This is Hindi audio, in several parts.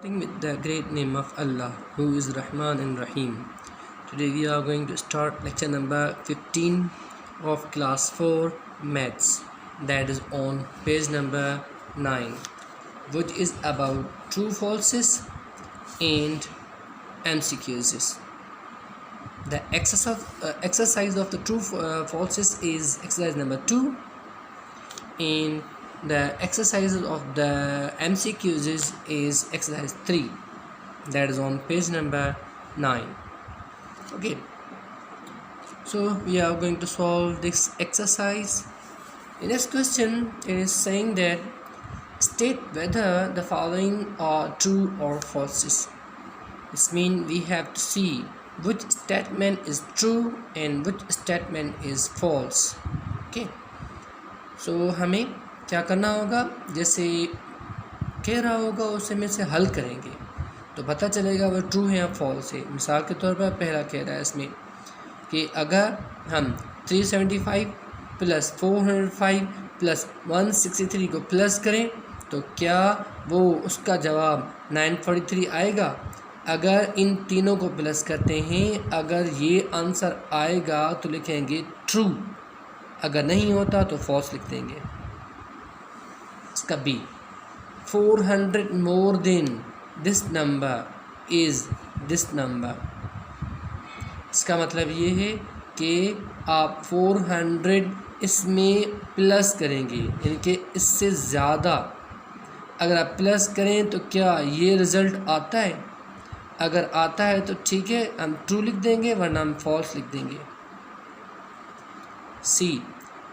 Starting with the great name of Allah, who is Rahman and Rahim. Today we are going to start lecture number 15 of class 4 maths, that is on page number 9, which is about true falses and MCQs. The exercise of the true falses is exercise number 2, and the exercises of the MCQs is exercise 3, that is on page number 9. Okay, so we are going to solve this exercise. In this question, it is saying that state whether the following are true or falses. This means we have to see which statement is true and which statement is false. Okay, so हमें क्या करना होगा, जैसे कह रहा होगा उसे में से हल करेंगे तो पता चलेगा वो ट्रू है या फॉल्स है। मिसाल के तौर पर पहला कह रहा है इसमें कि अगर हम 375 प्लस 405 प्लस 163 को प्लस करें तो क्या वो उसका जवाब 943 आएगा। अगर इन तीनों को प्लस करते हैं, अगर ये आंसर आएगा तो लिखेंगे ट्रू, अगर नहीं होता तो फॉल्स लिख देंगे। इसका B 400 more than this number is this number. इसका मतलब ये है कि आप 400 इसमें प्लस करेंगे, यानी कि इससे ज़्यादा अगर आप प्लस करें तो क्या ये रिज़ल्ट आता है। अगर आता है तो ठीक है, हम ट्रू लिख देंगे, वरना हम फॉल्स लिख देंगे। सी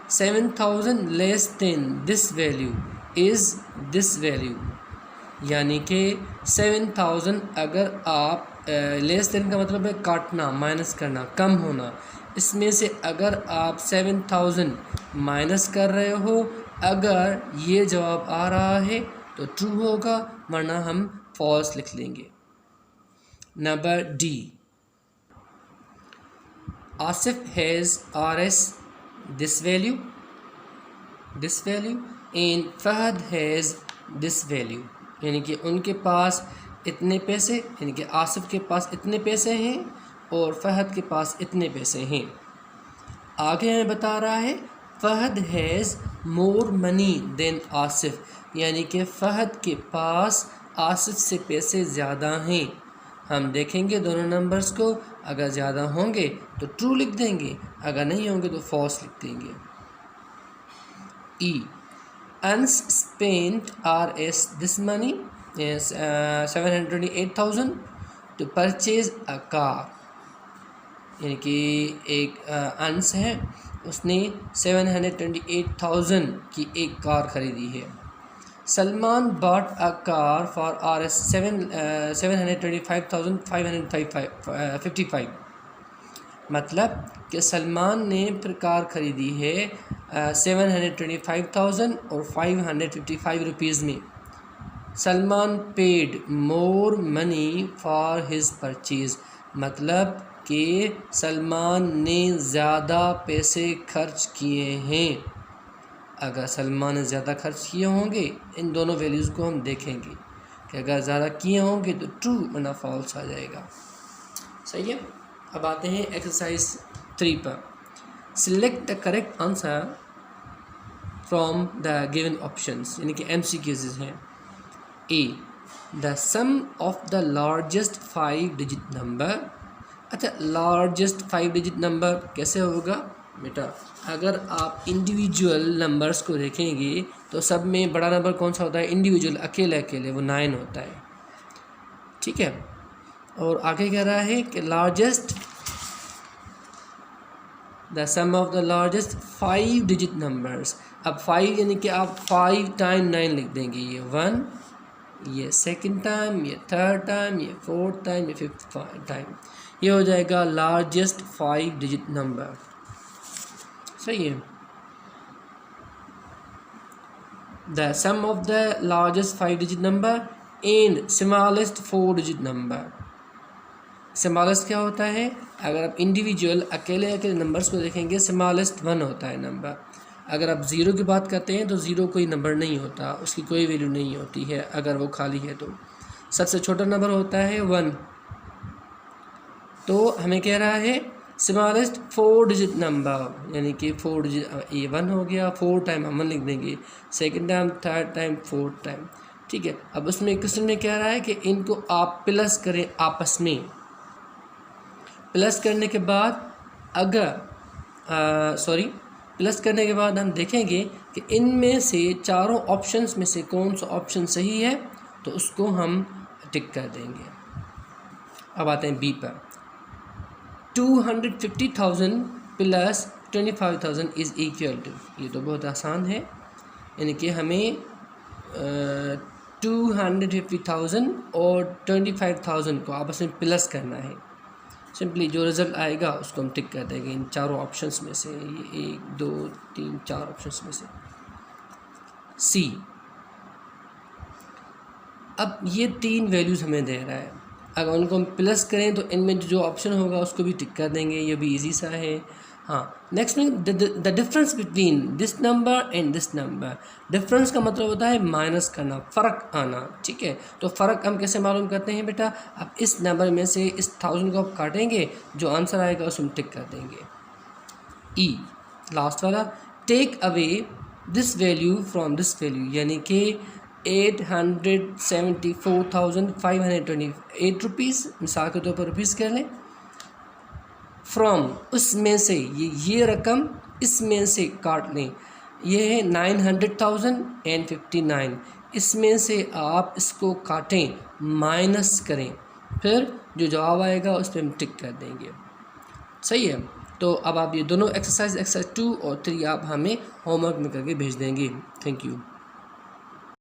7000 less than this value is this value, यानी कि 7000 अगर आप लेस देन का मतलब है काटना, माइनस करना, कम होना। इसमें से अगर आप 7000 माइनस कर रहे हो, अगर ये जवाब आ रहा है तो ट्रू होगा, वरना हम फॉल्स लिख लेंगे। Number D Asif has RS this value and Fahad has this value, यानी कि उनके पास इतने पैसे, यानी कि आसिफ के पास इतने पैसे हैं और फहद के पास इतने पैसे हैं। आगे हमें बता रहा है Fahad has more money than Asif, यानी कि फ़हद के पास आसिफ से पैसे ज़्यादा हैं। हम देखेंगे दोनों नंबर्स को, अगर ज़्यादा होंगे तो ट्रू लिख देंगे, अगर नहीं होंगे तो फॉल्स लिख देंगे। ई Ans spent RS this money is 728,000 to purchase a car, यानी कि एक अंस है, उसने 728,000 की एक कार ख़रीदी है। Salman bought a car for RS 725,555, मतलब कि सलमान ने फिर कार ख़रीदी है 725,000 और 555 रुपीज़ में। Salman paid more money for his purchase, मतलब कि सलमान ने ज़्यादा पैसे खर्च किए हैं। अगर सलमान ने ज़्यादा खर्च किए होंगे, इन दोनों वैल्यूज़ को हम देखेंगे कि अगर ज़्यादा किए होंगे तो ट्रू, वरना फॉल्स आ जाएगा। सही है। अब आते हैं एक्सरसाइज 3 पर। Select the correct answer from the given options, यानी कि MCQs हैं। A the sum of the largest 5 digit number. अच्छा, लार्जेस्ट 5 डिजिट नंबर कैसे होगा बेटा, अगर आप इंडिविजुअल नंबर्स को देखेंगे तो सब में बड़ा नंबर कौन सा होता है, इंडिविजुअल अकेले वो 9 होता है। ठीक है, और आगे कह रहा है कि largest the sum of the largest 5 digit numbers. अब 5 यानी कि आप 5 टाइम 9 लिख देंगे, ये 1, ये सेकंड टाइम, ये थर्ड टाइम, ये फोर्थ टाइम, ये फिफ्थ टाइम, ये हो जाएगा लार्जेस्ट 5 डिजिट नंबर। सही है। The sum of the largest 5 digit number and smallest 4 digit number. Smallest क्या होता है, अगर आप इंडिविजुअल अकेले नंबर्स को देखेंगे, स्मॉलेस्ट 1 होता है नंबर। अगर आप ज़ीरो की बात करते हैं तो ज़ीरो कोई नंबर नहीं होता, उसकी कोई वैल्यू नहीं होती है अगर वो खाली है तो। सबसे छोटा नंबर होता है 1, तो हमें कह रहा है स्मॉलेस्ट 4 डिजिट नंबर, यानी कि 4 डिजिट, ये 1 हो गया, 4 टाइम हम 1 लिख देंगे, second time, third time, fourth time, ठीक है। अब उसमें क्वेश्चन में कह रहा है कि इनको आप प्लस करें आपस में। प्लस करने के बाद प्लस करने के बाद हम देखेंगे कि इनमें से चारों ऑप्शंस में से कौन सा ऑप्शन सही है, तो उसको हम टिक कर देंगे। अब आते हैं बी पर। 250,000 प्लस 25,000 इज़ इक्वल टू, ये तो बहुत आसान है, यानी कि हमें 250,000 और 25,000 को आपस में प्लस करना है। सिंपली जो रिज़ल्ट आएगा उसको हम टिक कर देंगे इन चारों ऑप्शंस में से, ये 1 2 3 4 ऑप्शंस में से। सी, अब ये 3 वैल्यूज़ हमें दे रहा है, अगर उनको हम प्लस करें तो इनमें जो ऑप्शन होगा उसको भी टिक कर देंगे, ये भी इजी सा है। हाँ, नेक्स्ट में the difference between this number and this number. Difference का मतलब होता है माइनस करना, फ़र्क आना, ठीक है। तो फ़र्क हम कैसे मालूम करते हैं बेटा, अब इस नंबर में से इस 1000 को आप काटेंगे, जो आंसर आएगा उसको हम टिक कर देंगे। ई लास्ट वाला, take away this value from this value, यानी कि 874,528 रुपीज़, मिसाल के तौर पर रुपीज़ कर लें, फ्रॉम उसमें से ये रकम इसमें से काट लें, ये है 900,059, इसमें से आप इसको काटें, माइनस करें, फिर जो जवाब आएगा उस पर हम टिक कर देंगे। सही है। तो अब आप ये दोनों एक्सरसाइज 2 और 3 आप हमें होमवर्क में करके भेज देंगे। Thank you.